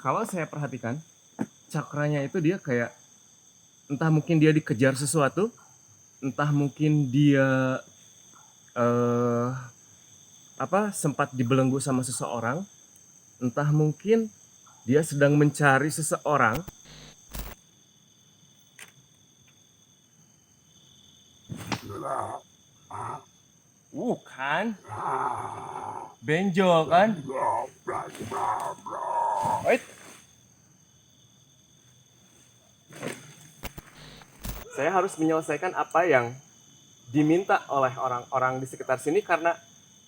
kalau saya perhatikan cakranya itu dia kayak entah mungkin dia dikejar sesuatu, entah mungkin dia eh, sempat dibelenggu sama seseorang, entah mungkin dia sedang mencari seseorang. Kan benjol kan. Wait. Saya harus menyelesaikan apa yang diminta oleh orang-orang di sekitar sini, karena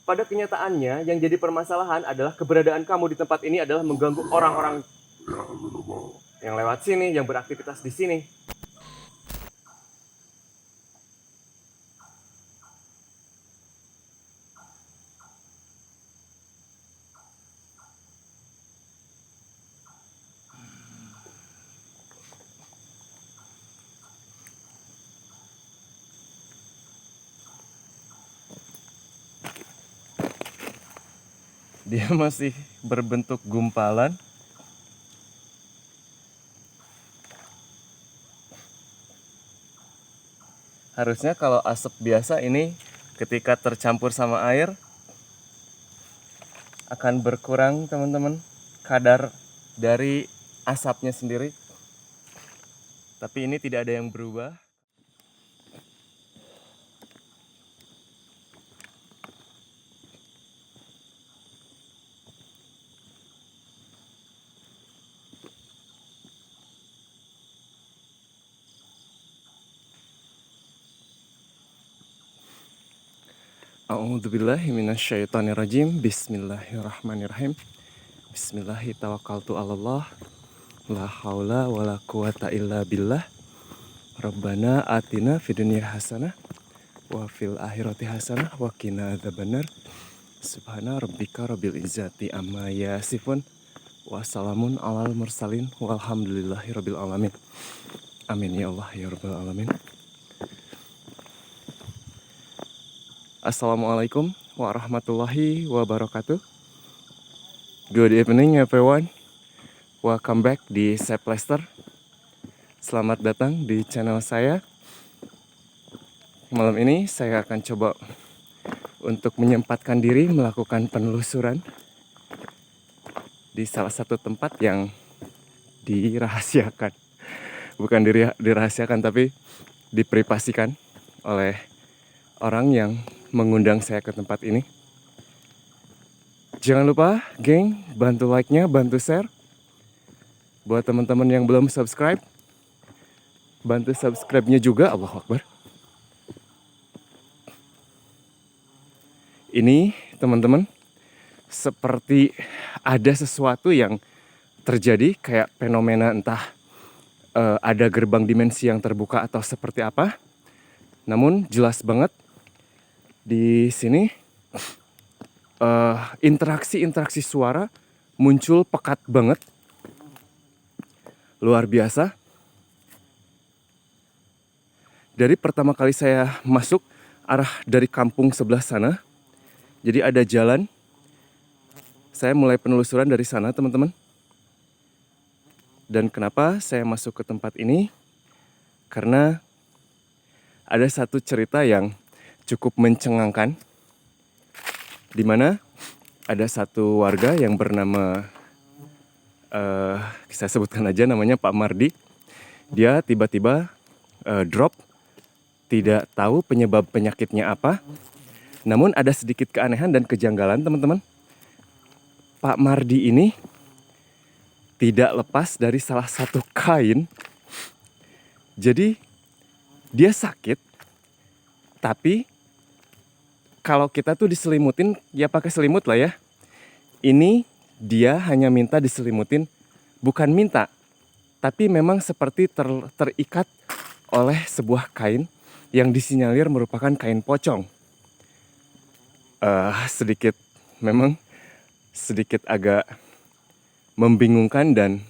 pada kenyataannya yang jadi permasalahan adalah keberadaan kamu di tempat ini adalah mengganggu orang-orang yang lewat sini, yang beraktivitas di sini. Dia masih berbentuk gumpalan. Harusnya kalau asap biasa ini ketika tercampur sama air akan berkurang, teman-teman, kadar dari asapnya sendiri. Tapi ini tidak ada yang berubah. A'udzubillahi minasyaitonirrajim. Bismillahirrahmanirrahim. Bismillahi tawakkaltu 'alallah. La haula wala quwata illa billah. Rabbana atina fid dunya hasanah wa fil akhirati hasanah wa qina adzabannar. Subhana rabbika rabbil izzati amma yasifun wa salamun alal mursalin walhamdulillahi rabbil alamin. Amin ya Allah ya rabbal alamin. Assalamualaikum warahmatullahi wabarakatuh. Good evening everyone. Welcome back di Sep Lester. Selamat datang di channel saya. Malam ini saya akan coba untuk menyempatkan diri melakukan penelusuran di salah satu tempat yang dirahasiakan. Bukan dirahasiakan, tapi diprivasikan oleh orang yang mengundang saya ke tempat ini. Jangan lupa, geng, bantu like-nya, bantu share. Buat teman-teman yang belum subscribe, bantu subscribe-nya juga. Allahu Akbar. Ini, teman-teman, seperti ada sesuatu yang terjadi, kayak fenomena entah ada gerbang dimensi yang terbuka atau seperti apa. Namun jelas banget di sini interaksi suara muncul pekat banget, luar biasa. Dari pertama kali saya masuk arah dari kampung sebelah sana, jadi ada jalan. Saya mulai penelusuran dari sana, teman-teman. Dan kenapa saya masuk ke tempat ini? Karena ada satu cerita yang cukup mencengangkan, di mana ada satu warga yang bernama, saya sebutkan aja namanya Pak Mardi. Dia tiba-tiba drop, tidak tahu penyebab penyakitnya apa. Namun ada sedikit keanehan dan kejanggalan, teman-teman. Pak Mardi ini tidak lepas dari salah satu kain. Jadi dia sakit, tapi kalau kita tuh diselimutin, ya pakai selimut lah ya. Ini dia hanya minta diselimutin, bukan minta, tapi memang seperti terikat oleh sebuah kain yang disinyalir merupakan kain pocong. Memang sedikit agak membingungkan, dan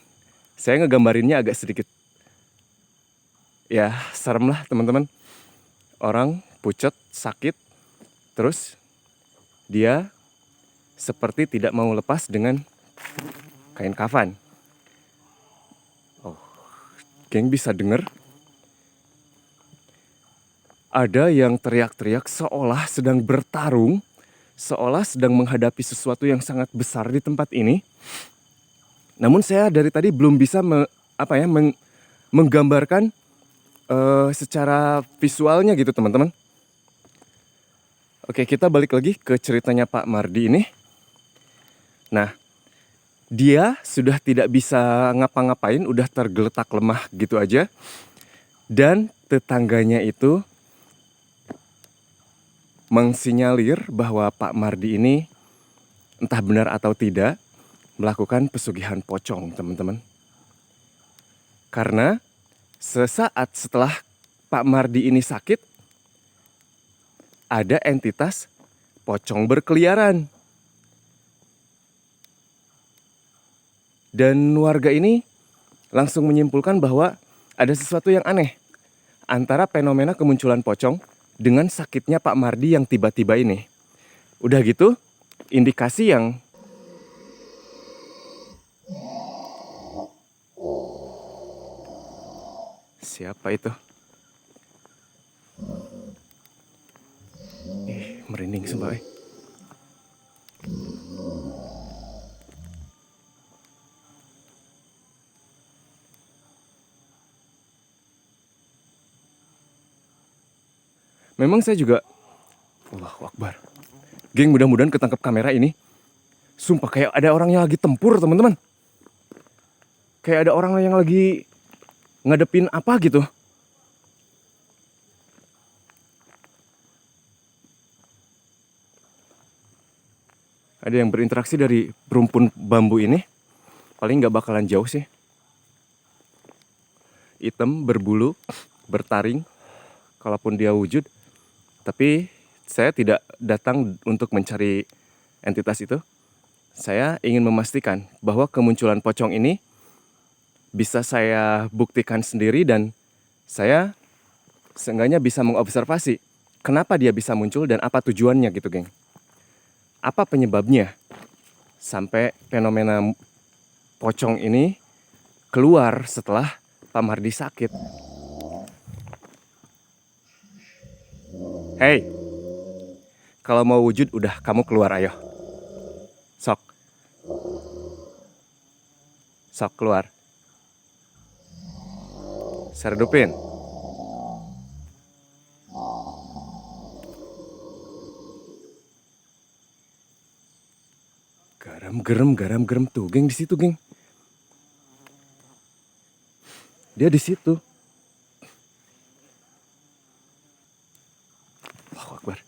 saya ngegambarinnya agak sedikit ya serem lah, teman-teman. Orang pucat, sakit, terus dia seperti tidak mau lepas dengan kain kafan. Geng bisa dengar ada yang teriak-teriak seolah sedang bertarung, seolah sedang menghadapi sesuatu yang sangat besar di tempat ini. Namun saya dari tadi belum bisa menggambarkan secara visualnya gitu teman-teman. Oke, kita balik lagi ke ceritanya Pak Mardi ini. Nah, dia sudah tidak bisa ngapa-ngapain, udah tergeletak lemah gitu aja. Dan tetangganya itu mengsinyalir bahwa Pak Mardi ini entah benar atau tidak melakukan pesugihan pocong, teman-teman. Karena sesaat setelah Pak Mardi ini sakit, ada entitas pocong berkeliaran. Dan warga ini langsung menyimpulkan bahwa ada sesuatu yang aneh antara fenomena kemunculan pocong dengan sakitnya Pak Mardi yang tiba-tiba ini. Udah gitu, indikasi yang siapa itu? Merinding sumpah. Memang saya juga, Allahu Akbar. Geng, mudah-mudahan ketangkep kamera ini. Sumpah kayak ada orang yang lagi tempur, teman-teman. Kayak ada orang yang lagi ngadepin apa gitu. Ada yang berinteraksi dari rumpun bambu ini. Paling gak bakalan jauh sih. Hitam, berbulu, bertaring. Kalaupun dia wujud. Tapi saya tidak datang untuk mencari entitas itu. Saya ingin memastikan bahwa kemunculan pocong ini bisa saya buktikan sendiri dan saya seenggaknya bisa mengobservasi kenapa dia bisa muncul dan apa tujuannya gitu, geng. Apa penyebabnya sampai fenomena pocong ini keluar setelah Pak Mardi sakit. Hei, kalau mau wujud udah kamu keluar, ayo. Sok. Sok keluar. Saya redupin. Garam gerem tuh, geng, di situ, geng. Dia di situ. Allahu Akbar.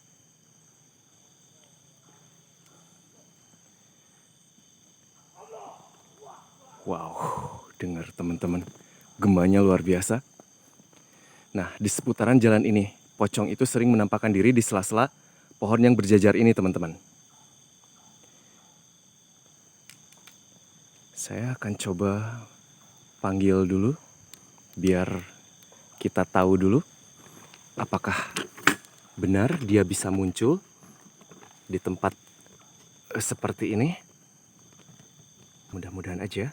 Wow, dengar teman-teman. Gemanya luar biasa. Nah, di seputaran jalan ini, pocong itu sering menampakkan diri di sela-sela pohon yang berjajar ini, teman-teman. Saya akan coba panggil dulu, biar kita tahu dulu apakah benar dia bisa muncul di tempat seperti ini. Mudah-mudahan aja.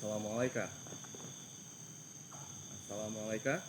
Assalamualaikum. Assalamualaikum.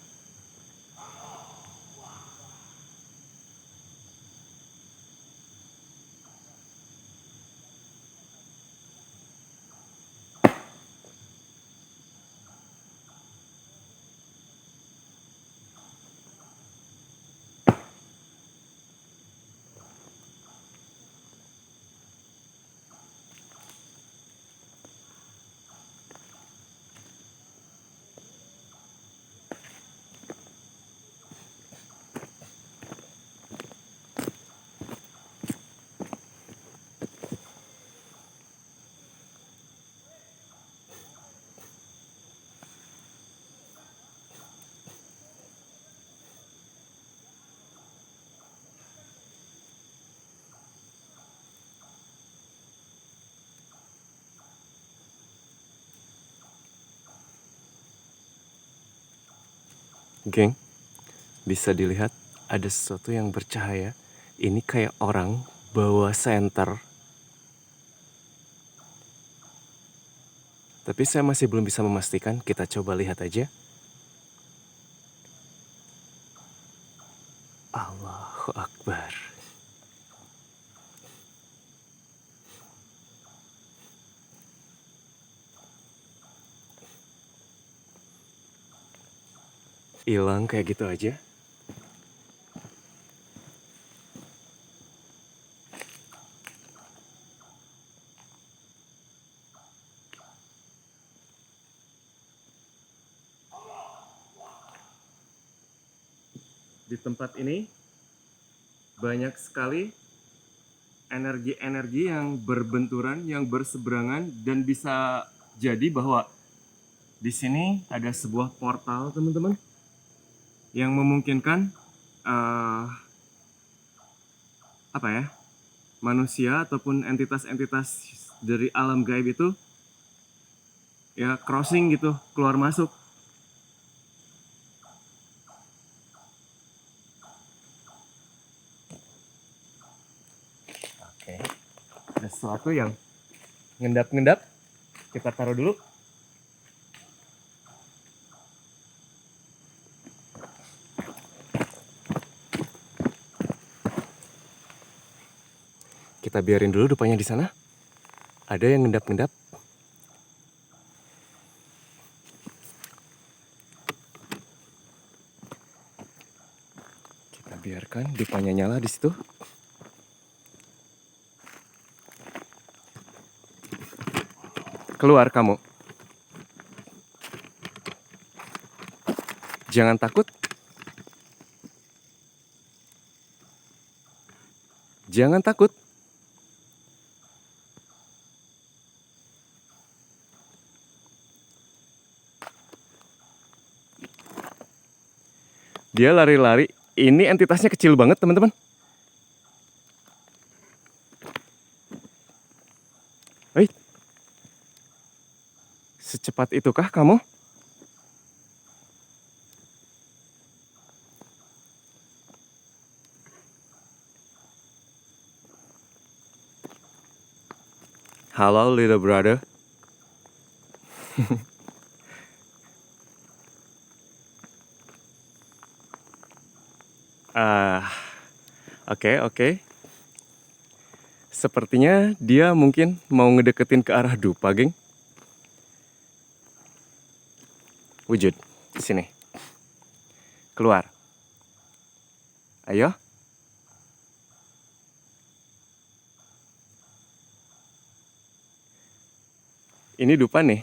Geng, bisa dilihat ada sesuatu yang bercahaya. Ini kayak orang bawa senter. Tapi saya masih belum bisa memastikan, kita coba lihat aja. Allahu Akbar. Hilang kayak gitu aja. Di tempat ini banyak sekali energi-energi yang berbenturan, yang berseberangan, dan bisa jadi bahwa di sini ada sebuah portal, teman-teman, yang memungkinkan apa ya, manusia ataupun entitas-entitas dari alam gaib itu ya crossing gitu, keluar masuk. Oke, ada sesuatu yang ngendap-ngendap, kita taruh dulu. Kita biarin dulu rupanya di sana. Ada yang ngendap-ngendap. Kita biarkan dupanya nyala di situ. Keluar kamu. Jangan takut. Jangan takut. Dia lari-lari. Ini entitasnya kecil banget, teman-teman. Hei. Secepat itukah kamu? Halo, little brother. Oke. Sepertinya dia mungkin mau ngedeketin ke arah dupa, geng. Wujud, sini. Keluar. Ayo. Ini dupa nih.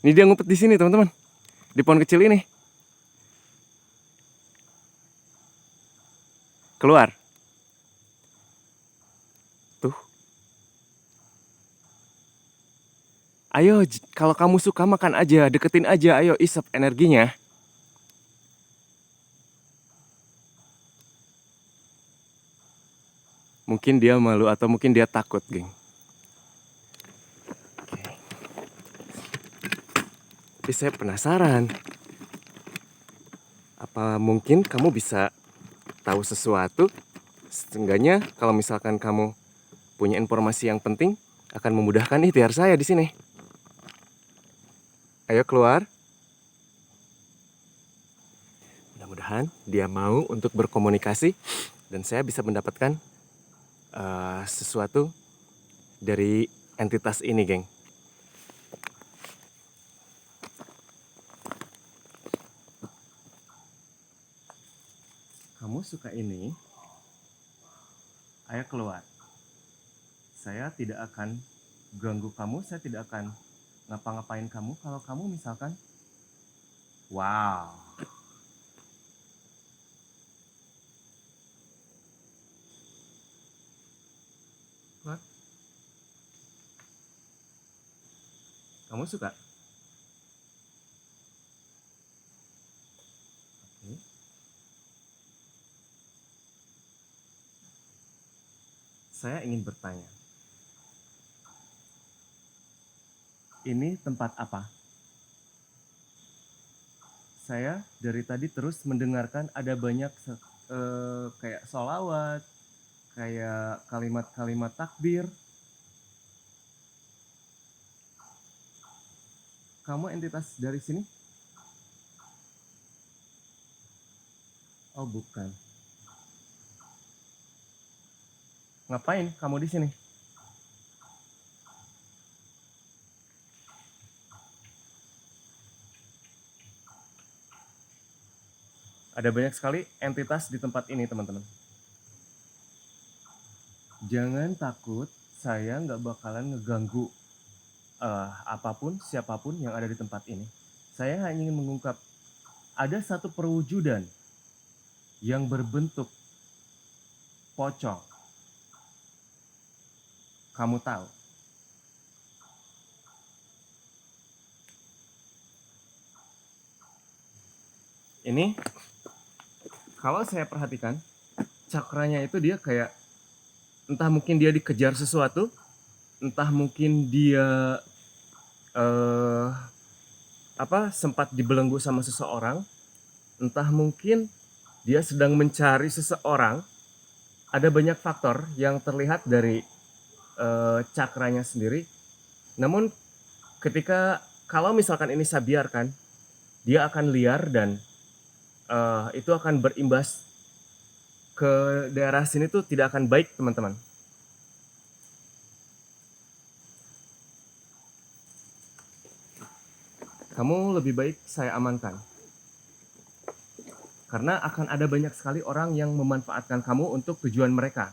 Ini dia ngumpet di sini, teman-teman. Di pohon kecil ini. Keluar. Tuh. Ayo, kalau kamu suka makan aja, deketin aja. Ayo, isap energinya. Mungkin dia malu atau mungkin dia takut, geng. Oke. Tapi saya penasaran. Apa mungkin kamu bisa tahu sesuatu? Setidaknya kalau misalkan kamu punya informasi yang penting, akan memudahkan ikhtiar saya di sini. Ayo keluar. Mudah-mudahan dia mau untuk berkomunikasi dan saya bisa mendapatkan sesuatu dari entitas ini, geng. Kamu suka ini? Ayo keluar. Saya tidak akan ganggu kamu, saya tidak akan ngapa-ngapain kamu kalau kamu misalkan wow. What? Kamu suka? Oke. Saya ingin bertanya. Ini tempat apa? saya dari tadi terus mendengarkan ada banyak kayak sholawat, kayak kalimat-kalimat takbir. Kamu entitas dari sini? Oh, bukan. Ngapain kamu di sini? Ada banyak sekali entitas di tempat ini, teman-teman. Jangan takut, saya nggak bakalan ngeganggu apapun, siapapun yang ada di tempat ini. Saya hanya ingin mengungkap, ada satu perwujudan yang berbentuk pocong. Kamu tahu? Ini, kalau saya perhatikan, cakranya itu dia kayak, entah mungkin dia dikejar sesuatu, entah mungkin dia sempat dibelenggu sama seseorang, entah mungkin dia sedang mencari seseorang. Ada banyak faktor yang terlihat dari cakranya sendiri. Namun kalau misalkan ini saya biarkan, dia akan liar dan itu akan berimbas ke daerah sini tuh tidak akan baik, teman-teman. Kamu lebih baik saya amankan. Karena akan ada banyak sekali orang yang memanfaatkan kamu untuk tujuan mereka.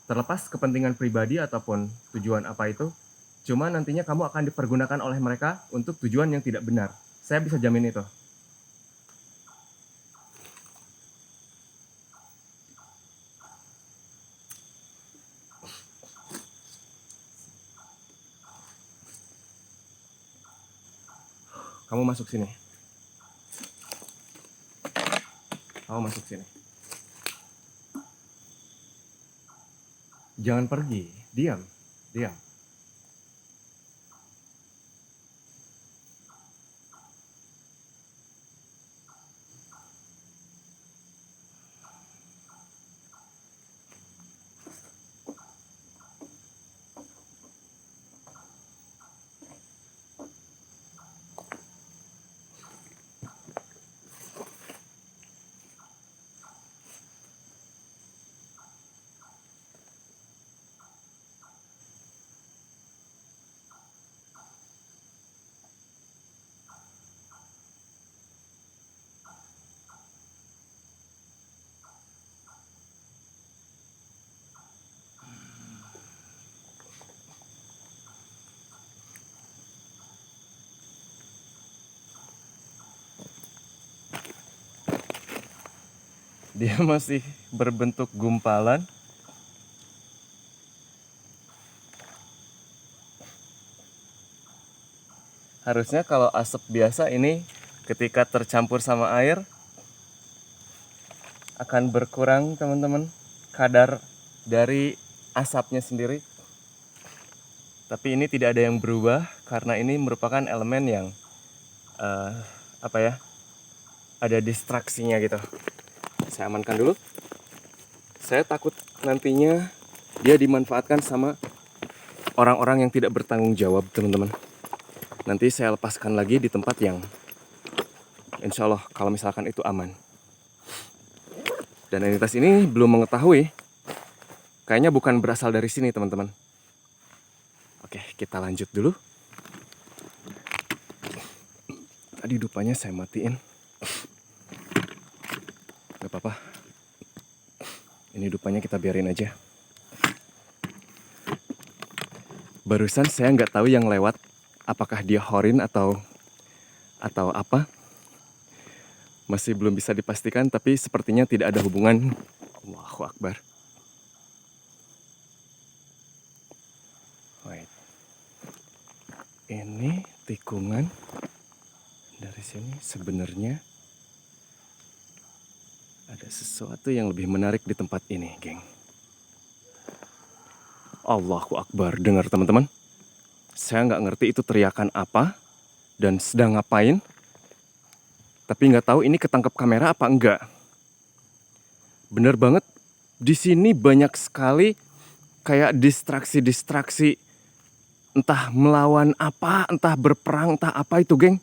Terlepas kepentingan pribadi ataupun tujuan apa itu, cuma nantinya kamu akan dipergunakan oleh mereka untuk tujuan yang tidak benar. Saya bisa jamin itu. Kamu masuk sini. Kamu masuk sini. Jangan pergi. Diam. Diam. Dia masih berbentuk gumpalan. Harusnya kalau asap biasa ini ketika tercampur sama air akan berkurang, teman-teman, kadar dari asapnya sendiri. Tapi ini tidak ada yang berubah karena ini merupakan elemen yang ada distraksinya gitu. Saya amankan dulu. Saya takut nantinya dia dimanfaatkan sama orang-orang yang tidak bertanggung jawab, teman-teman. Nanti saya lepaskan lagi di tempat yang insya Allah kalau misalkan itu aman. Dan entitas ini belum mengetahui. Kayaknya bukan berasal dari sini, teman-teman. Oke, kita lanjut dulu. Tadi dupanya saya matiin. Gak apa-apa. Ini dupanya kita biarin aja. Barusan saya nggak tahu yang lewat. Apakah dia horin atau apa. Masih belum bisa dipastikan, tapi sepertinya tidak ada hubungan. Allahu Akbar. Wait. Ini tikungan. Dari sini sebenarnya ada sesuatu yang lebih menarik di tempat ini, geng. Allahu Akbar. Dengar, teman-teman. Saya nggak ngerti itu teriakan apa dan sedang ngapain. Tapi nggak tahu ini ketangkep kamera apa enggak. Bener banget, di sini banyak sekali kayak distraksi-distraksi. Entah melawan apa, entah berperang, entah apa itu, geng.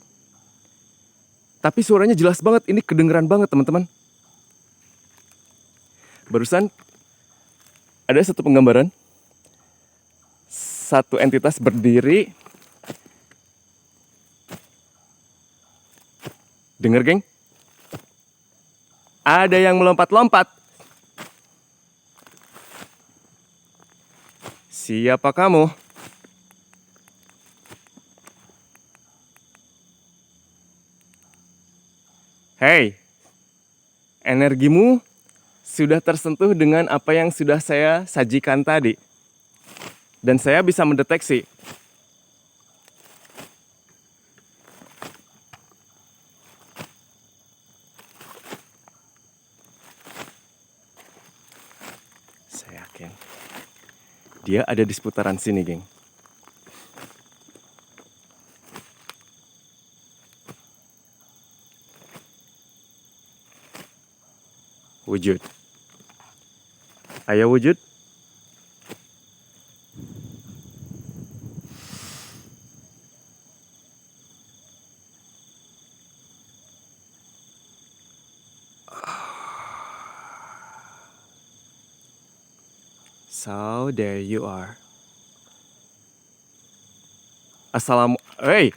Tapi suaranya jelas banget, ini kedengeran banget teman-teman. Barusan ada satu penggambaran. Satu entitas berdiri. Dengar, geng? Ada yang melompat-lompat. Siapa kamu? Hei, energimu sudah tersentuh dengan apa yang sudah saya sajikan tadi. Dan saya bisa mendeteksi. Saya yakin dia ada di seputaran sini, geng. Wujud. Ayo wujud. So there you are. Hey.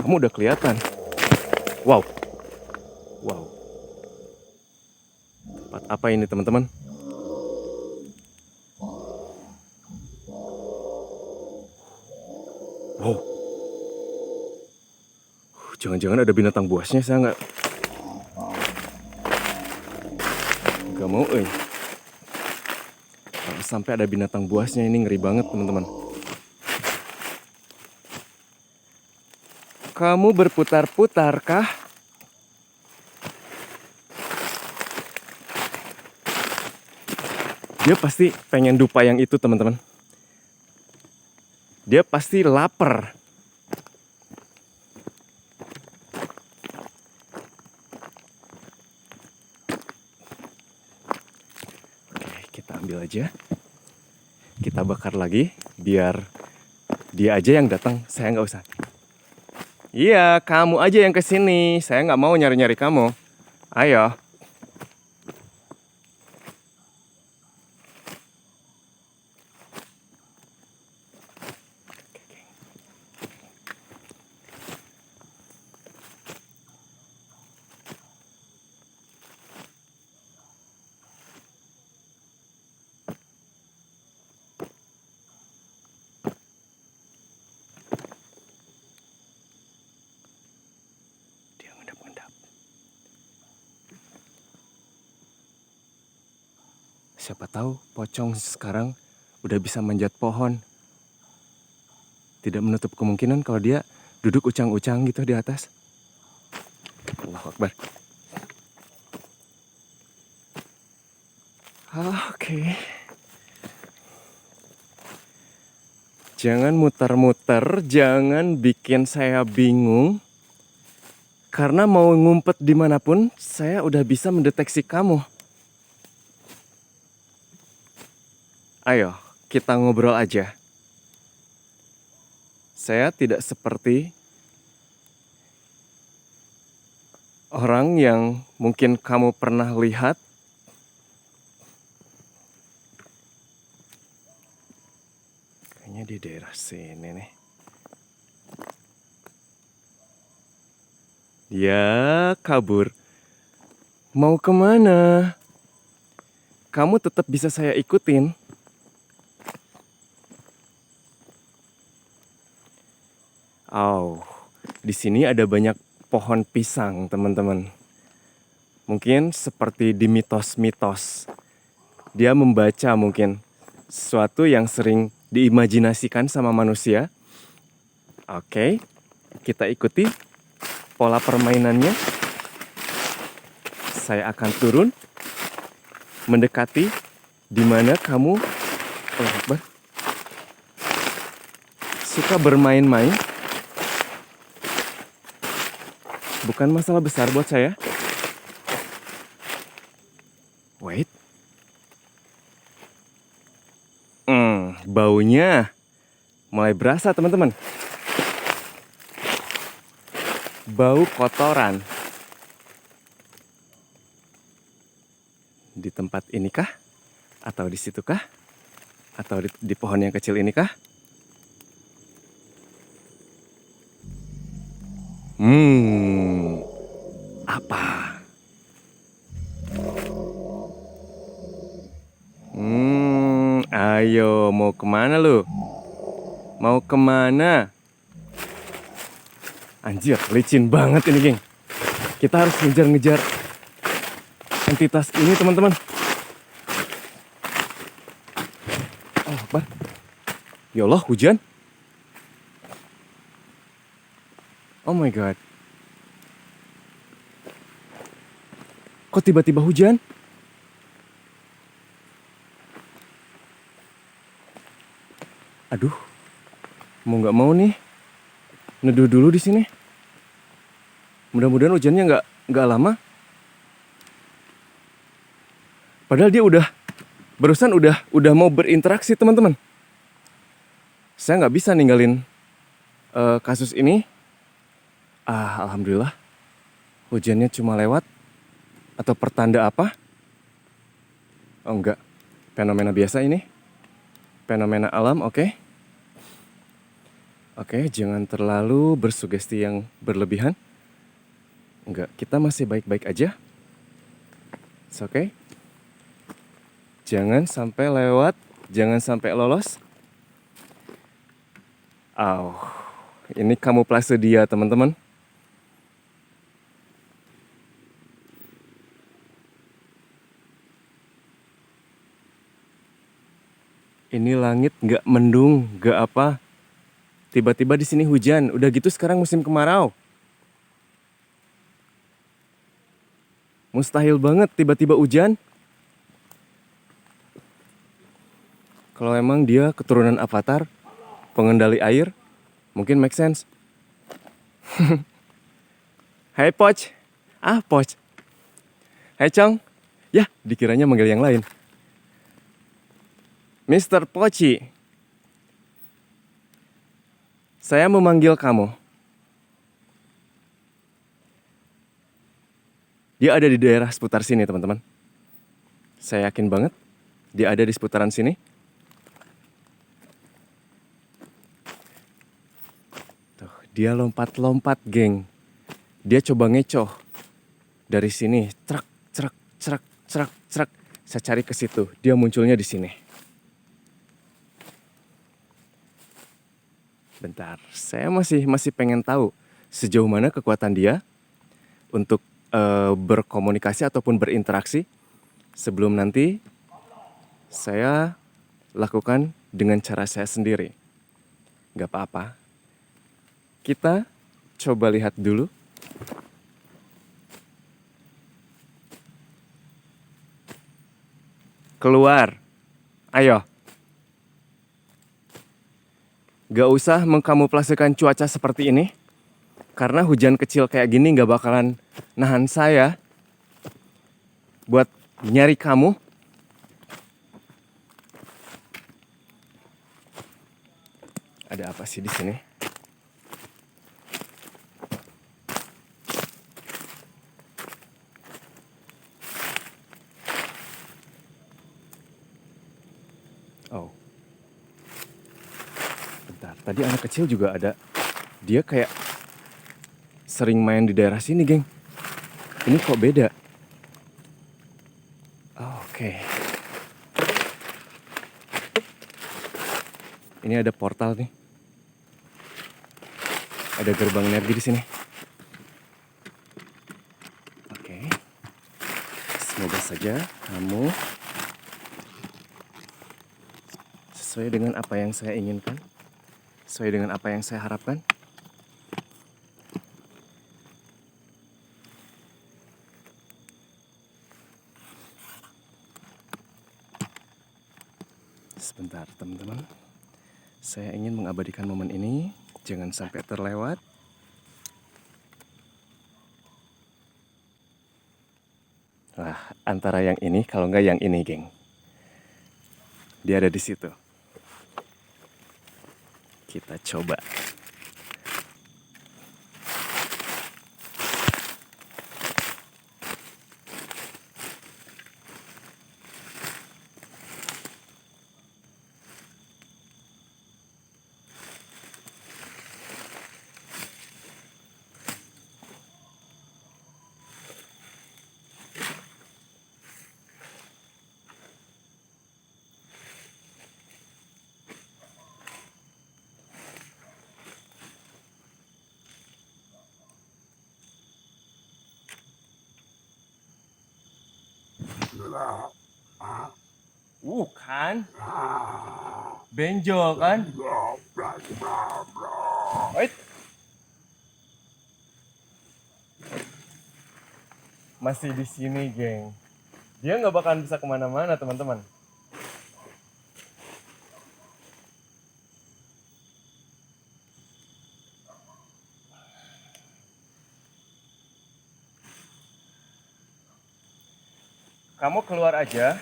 Kamu udah kelihatan. Wow. Wow. Tempat apa ini, teman-teman? Wow. Jangan-jangan ada binatang buasnya, saya nggak mau, Kalau sampai ada binatang buasnya ini ngeri banget, teman-teman. Kamu berputar-putar kah? Dia pasti pengen dupa yang itu, teman-teman. Dia pasti lapar. Oke, kita ambil aja. Kita bakar lagi, biar dia aja yang datang, saya nggak usah. Iya, kamu aja yang kesini. Saya nggak mau nyari-nyari kamu. Ayo. Siapa tahu pocong sekarang udah bisa manjat pohon. Tidak menutup kemungkinan kalau dia duduk ucang-ucang gitu di atas. Allahu Akbar. Oke. Jangan muter-muter, jangan bikin saya bingung. Karena mau ngumpet dimanapun, saya udah bisa mendeteksi kamu. Ayo, kita ngobrol aja. Saya tidak seperti orang yang mungkin kamu pernah lihat. Kayaknya di daerah sini nih. Ya, kabur. Mau kemana? Kamu tetap bisa saya ikutin. Oh, di sini ada banyak pohon pisang, teman-teman. Mungkin seperti di mitos-mitos. Dia membaca mungkin sesuatu yang sering diimajinasikan sama manusia. Oke, kita ikuti pola permainannya. Saya akan turun, mendekati di mana kamu. Oh, Akbar. suka bermain-main. Bukan masalah besar buat saya. Wait. Baunya mulai berasa, teman-teman. Bau kotoran. Di tempat inikah? Atau di situkah? Atau di pohon yang kecil inikah? Apa? Ayo, mau kemana lu? Mau kemana? Anjir, licin banget ini, geng. Kita harus ngejar-ngejar entitas ini, teman-teman. Oh, Akbar. Ya Allah, hujan. Oh my God. Kok tiba-tiba hujan? Aduh, mau nggak mau nih, neduh dulu di sini. Mudah-mudahan hujannya nggak lama. Padahal dia barusan udah mau berinteraksi, teman-teman. Saya nggak bisa ninggalin kasus ini. Alhamdulillah, hujannya cuma lewat. Atau pertanda apa? Oh enggak, fenomena biasa ini. Fenomena alam, oke. Oke, jangan terlalu bersugesti yang berlebihan. Enggak, kita masih baik-baik aja. It's okay. Jangan sampai lewat, jangan sampai lolos. Ini kamuflase dia, teman-teman. Ini langit nggak mendung, nggak apa. Tiba-tiba di sini hujan. Udah gitu sekarang musim kemarau. Mustahil banget tiba-tiba hujan. Kalau emang dia keturunan Avatar, pengendali air, mungkin make sense. Hai Poch. Poch. Hai Chong. Ya, dikiranya manggil yang lain. Mr. Pochi. Saya memanggil kamu. Dia ada di daerah seputar sini, teman-teman. Saya yakin banget dia ada di seputaran sini. Tuh, dia lompat-lompat, geng. Dia coba ngecoh. Dari sini, cerak, cerak, cerak, cerak, cerak. Saya cari ke situ, dia munculnya di sini. Bentar, saya masih pengen tahu sejauh mana kekuatan dia untuk berkomunikasi ataupun berinteraksi sebelum nanti saya lakukan dengan cara saya sendiri. Gak apa-apa. Kita coba lihat dulu. Keluar. Ayo. Gak usah mengkamuflasekan cuaca seperti ini. Karena hujan kecil kayak gini gak bakalan nahan saya buat nyari kamu. Ada apa sih di sini? Oh. Bentar, tadi anak kecil juga ada. Dia kayak sering main di daerah sini, geng. Ini kok beda? Oke. Ini ada portal nih. Ada gerbang energi di sini. Oke. Semoga saja kamu sesuai dengan apa yang saya inginkan. Sesuai dengan apa yang saya harapkan. Sebentar, teman-teman. Saya ingin mengabadikan momen ini, jangan sampai terlewat. Wah, antara yang ini kalau nggak yang ini, geng. Dia ada di situ. Kita coba. Kan? Benjol kan? Wait. Masih di sini, geng. Dia nggak bakalan bisa kemana-mana, teman-teman. Kamu keluar aja,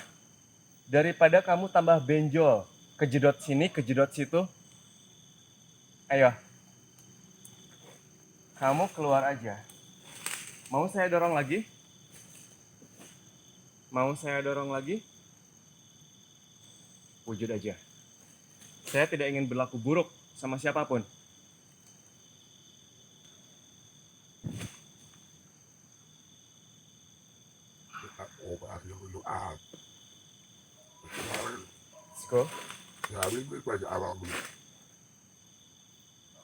daripada kamu tambah benjol. Kejedot sini, kejedot situ. Ayo. Kamu keluar aja. Mau saya dorong lagi? Mau saya dorong lagi? Wujud aja. Saya tidak ingin berlaku buruk sama siapapun. Let's go.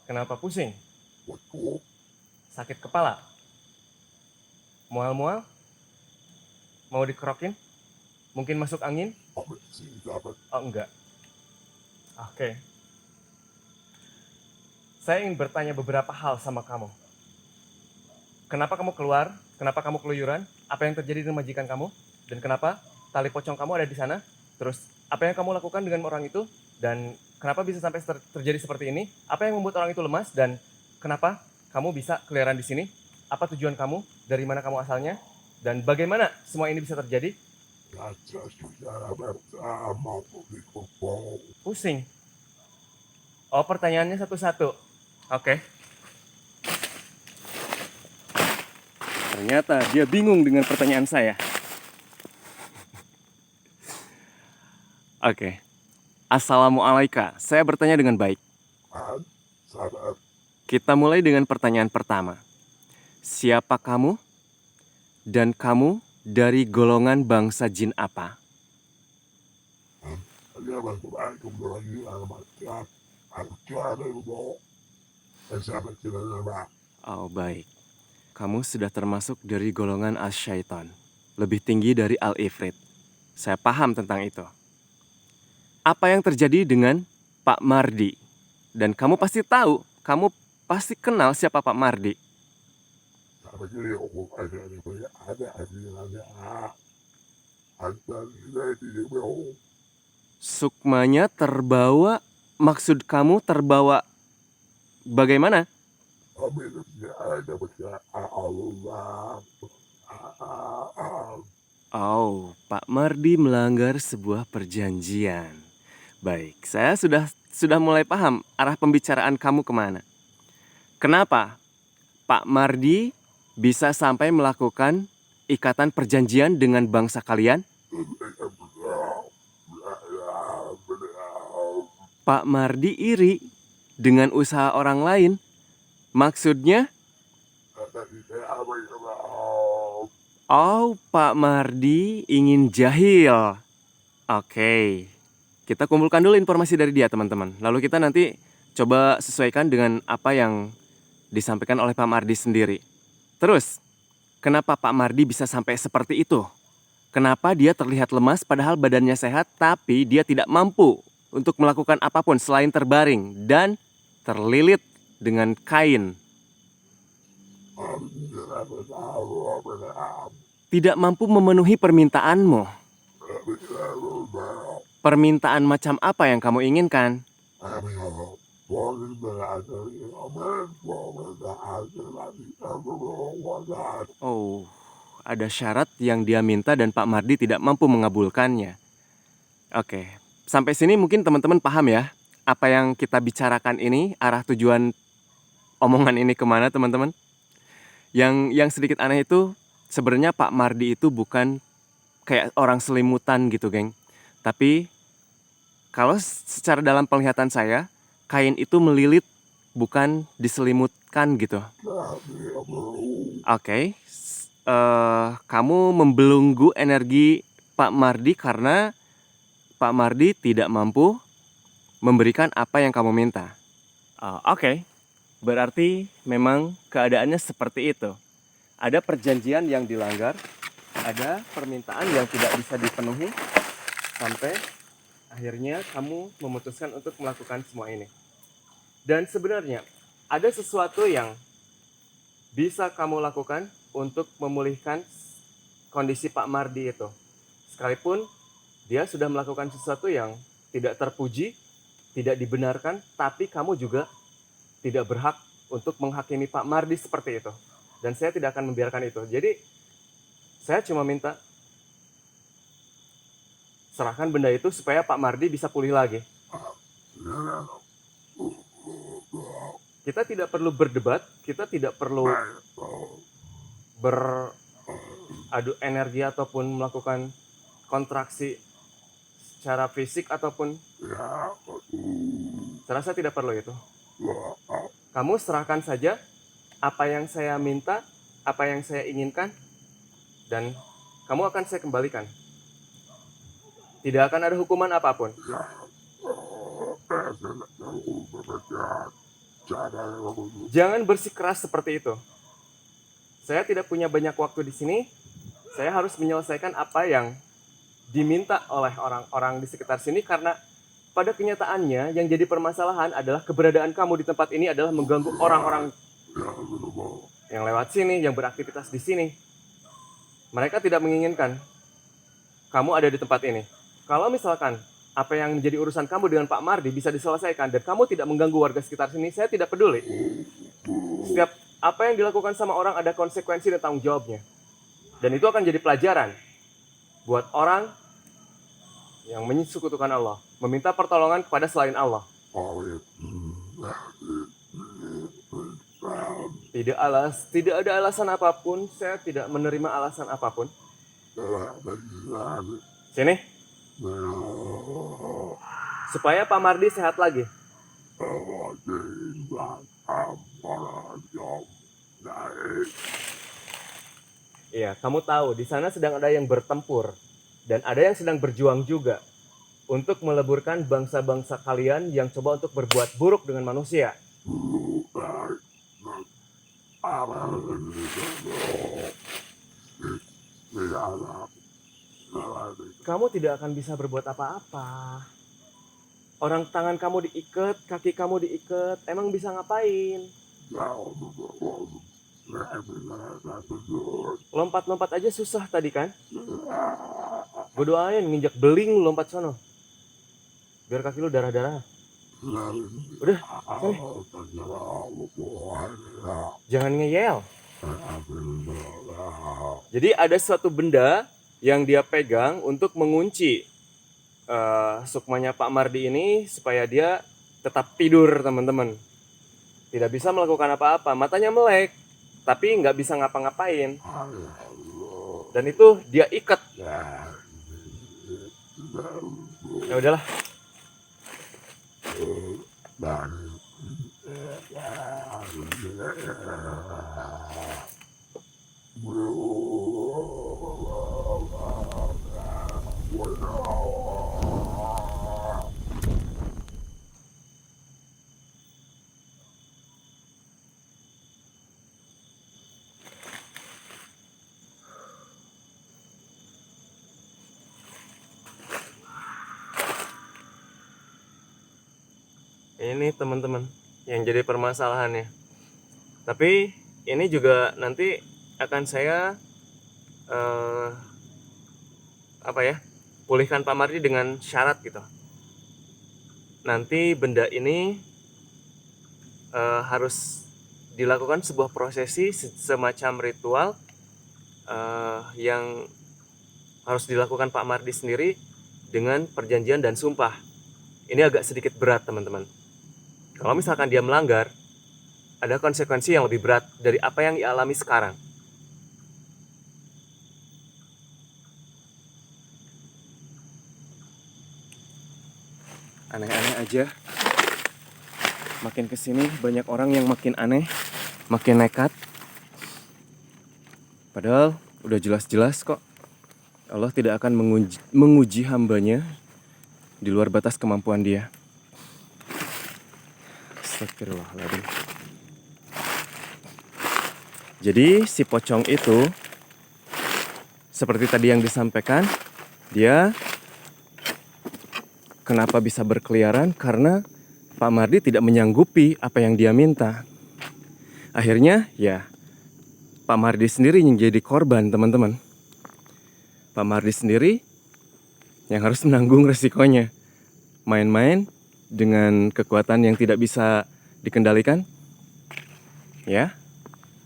Kenapa pusing? Sakit kepala? Mual-mual? Mau dikerokin? Mungkin masuk angin? Oh, enggak. Oke. Saya ingin bertanya beberapa hal sama kamu. Kenapa kamu keluar? Kenapa kamu keluyuran? Apa yang terjadi dengan majikan kamu? Dan kenapa tali pocong kamu ada di sana? Terus, apa yang kamu lakukan dengan orang itu? Dan kenapa bisa sampai terjadi seperti ini? Apa yang membuat orang itu lemas? Dan kenapa kamu bisa keliaran di sini? Apa tujuan kamu? Dari mana kamu asalnya? Dan bagaimana semua ini bisa terjadi? Pusing. Oh, pertanyaannya satu-satu. Oke. Ternyata dia bingung dengan pertanyaan saya. Oke. Assalamualaikum. Saya bertanya dengan baik. Kita mulai dengan pertanyaan pertama. Siapa kamu? Dan kamu dari golongan bangsa jin apa? Oh, baik. Kamu sudah termasuk dari golongan As-Syaiton. Lebih tinggi dari Al-Ifrit. Saya paham tentang itu. Apa yang terjadi dengan Pak Mardi? Dan kamu pasti tahu, kamu pasti kenal siapa Pak Mardi. Sukmanya terbawa, maksud kamu terbawa bagaimana? Oh, Pak Mardi melanggar sebuah perjanjian. Baik, saya sudah mulai paham arah pembicaraan kamu kemana. Kenapa Pak Mardi bisa sampai melakukan ikatan perjanjian dengan bangsa kalian? Pak Mardi iri dengan usaha orang lain. Maksudnya? Oh, Pak Mardi ingin jahil. Oke. Kita kumpulkan dulu informasi dari dia, teman-teman. Lalu kita nanti coba sesuaikan dengan apa yang disampaikan oleh Pak Mardi sendiri. Terus, kenapa Pak Mardi bisa sampai seperti itu? Kenapa dia terlihat lemas padahal badannya sehat, tapi dia tidak mampu untuk melakukan apapun selain terbaring dan terlilit dengan kain? Tidak mampu memenuhi permintaanmu. Permintaan macam apa yang kamu inginkan? Oh, ada syarat yang dia minta dan Pak Mardi tidak mampu mengabulkannya. Oke, sampai sini mungkin teman-teman paham ya, apa yang kita bicarakan ini, arah tujuan omongan ini kemana teman-teman? Yang sedikit aneh itu, sebenarnya Pak Mardi itu bukan kayak orang selimutan gitu, geng. Tapi kalau secara dalam penglihatan saya, kain itu melilit, bukan diselimutkan gitu. Oke, kamu membelenggu energi Pak Mardi karena Pak Mardi tidak mampu memberikan apa yang kamu minta. Oke, berarti memang keadaannya seperti itu. Ada perjanjian yang dilanggar, ada permintaan yang tidak bisa dipenuhi, sampai akhirnya kamu memutuskan untuk melakukan semua ini. Dan sebenarnya ada sesuatu yang bisa kamu lakukan untuk memulihkan kondisi Pak Mardi itu. Sekalipun dia sudah melakukan sesuatu yang tidak terpuji, tidak dibenarkan, tapi kamu juga tidak berhak untuk menghakimi Pak Mardi seperti itu. Dan saya tidak akan membiarkan itu. Jadi saya cuma minta serahkan benda itu supaya Pak Mardi bisa pulih lagi. Kita tidak perlu berdebat, kita tidak perlu beradu energi ataupun melakukan kontraksi secara fisik ataupun saya rasa tidak perlu itu. Kamu serahkan saja apa yang saya minta, apa yang saya inginkan, dan kamu akan saya kembalikan. Tidak akan ada hukuman apapun. Jangan bersikeras seperti itu. Saya tidak punya banyak waktu di sini. Saya harus menyelesaikan apa yang diminta oleh orang-orang di sekitar sini, karena pada kenyataannya yang jadi permasalahan adalah keberadaan kamu di tempat ini adalah mengganggu orang-orang yang lewat sini, yang beraktivitas di sini. Mereka tidak menginginkan kamu ada di tempat ini. Kalau misalkan apa yang menjadi urusan kamu dengan Pak Mardi bisa diselesaikan dan kamu tidak mengganggu warga sekitar sini, saya tidak peduli. Setiap apa yang dilakukan sama orang ada konsekuensi dan tanggung jawabnya. Dan itu akan jadi pelajaran buat orang yang menyekutukan Allah, meminta pertolongan kepada selain Allah. Tidak ada alasan apapun, saya tidak menerima alasan apapun. Sini. Supaya Pak Mardi sehat lagi. Iya, kamu tahu di sana sedang ada yang bertempur dan ada yang sedang berjuang juga untuk meleburkan bangsa-bangsa kalian yang coba untuk berbuat buruk dengan manusia. Kamu tidak akan bisa berbuat apa-apa. Orang tangan kamu diikat, kaki kamu diikat, emang bisa ngapain? Lompat-lompat aja susah tadi kan? Gue doain nginjak beling lu lompat sono. Biar kaki lu darah-darah. Udah, sini. Jangan ngeyel. Jadi ada suatu benda yang dia pegang untuk mengunci sukmanya Pak Mardi ini supaya dia tetap tidur, teman-teman. Tidak bisa melakukan apa-apa, matanya melek, tapi nggak bisa ngapa-ngapain. Dan itu dia ikat. Ya udahlah. Ini teman-teman yang jadi permasalahannya. Tapi ini juga nanti akan saya pulihkan Pak Mardi dengan syarat gitu. nanti benda ini harus dilakukan sebuah prosesi semacam ritual yang harus dilakukan Pak Mardi sendiri dengan perjanjian dan sumpah. Ini agak sedikit berat teman-teman. Kalau misalkan dia melanggar, ada konsekuensi yang lebih berat dari apa yang ia alami sekarang. Aneh-aneh aja. Makin kesini banyak orang yang makin aneh, makin nekat. Padahal udah jelas-jelas kok Allah tidak akan menguji hambanya di luar batas kemampuan dia. Astagfirullahaladzim. Jadi si pocong itu seperti tadi yang disampaikan, dia kenapa bisa berkeliaran? Karena Pak Mardi tidak menyanggupi apa yang dia minta. Akhirnya ya Pak Mardi sendiri yang jadi korban teman-teman. Pak Mardi sendiri yang harus menanggung resikonya. Main-main dengan kekuatan yang tidak bisa dikendalikan. Ya,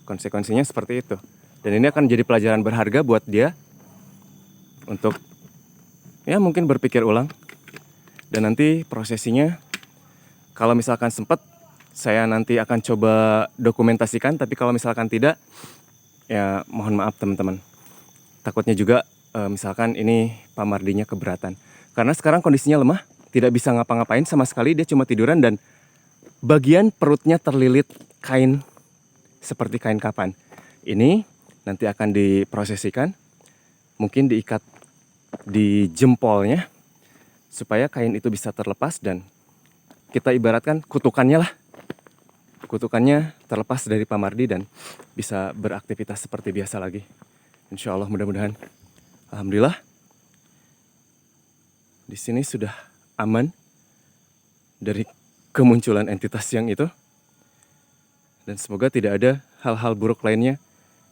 konsekuensinya seperti itu. Dan ini akan jadi pelajaran berharga buat dia untuk ya mungkin berpikir ulang. Dan nanti prosesinya kalau misalkan sempat saya nanti akan coba dokumentasikan, tapi kalau misalkan tidak ya mohon maaf teman-teman. Takutnya juga misalkan ini Pak Mardinya keberatan. Karena sekarang kondisinya lemah, tidak bisa ngapa-ngapain sama sekali, dia cuma tiduran dan bagian perutnya terlilit kain seperti kain kapan. Ini nanti akan diprosesikan, mungkin diikat di jempolnya supaya kain itu bisa terlepas dan kita ibaratkan kutukannya lah. Kutukannya terlepas dari Pak Mardi dan bisa beraktivitas seperti biasa lagi. Insya Allah mudah-mudahan. Alhamdulillah. Di sini sudah aman dari kemunculan entitas yang itu. Dan semoga tidak ada hal-hal buruk lainnya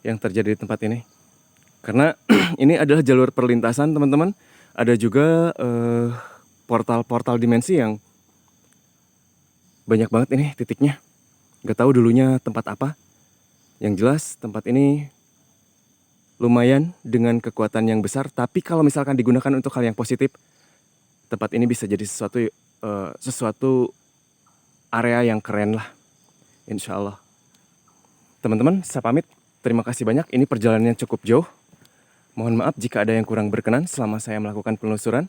yang terjadi di tempat ini. Karena ini adalah jalur perlintasan teman-teman. Ada juga portal-portal dimensi yang banyak banget ini titiknya. Gak tahu dulunya tempat apa. Yang jelas tempat ini lumayan dengan kekuatan yang besar. Tapi kalau misalkan digunakan untuk hal yang positif, tempat ini bisa jadi sesuatu area yang keren lah. Insya Allah. Teman-teman, saya pamit. Terima kasih banyak. Ini perjalanannya cukup jauh. Mohon maaf jika ada yang kurang berkenan selama saya melakukan penelusuran.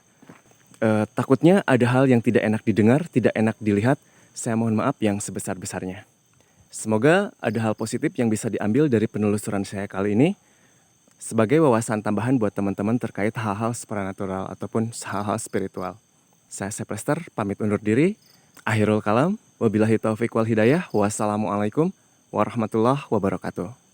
Takutnya ada hal yang tidak enak didengar, tidak enak dilihat. Saya mohon maaf yang sebesar-besarnya. Semoga ada hal positif yang bisa diambil dari penelusuran saya kali ini sebagai wawasan tambahan buat teman-teman terkait hal-hal supranatural ataupun hal-hal spiritual. Saya Chef Lester, pamit undur diri. Akhirul kalam, wabillahi taufiq wal hidayah. Wassalamualaikum warahmatullahi wabarakatuh.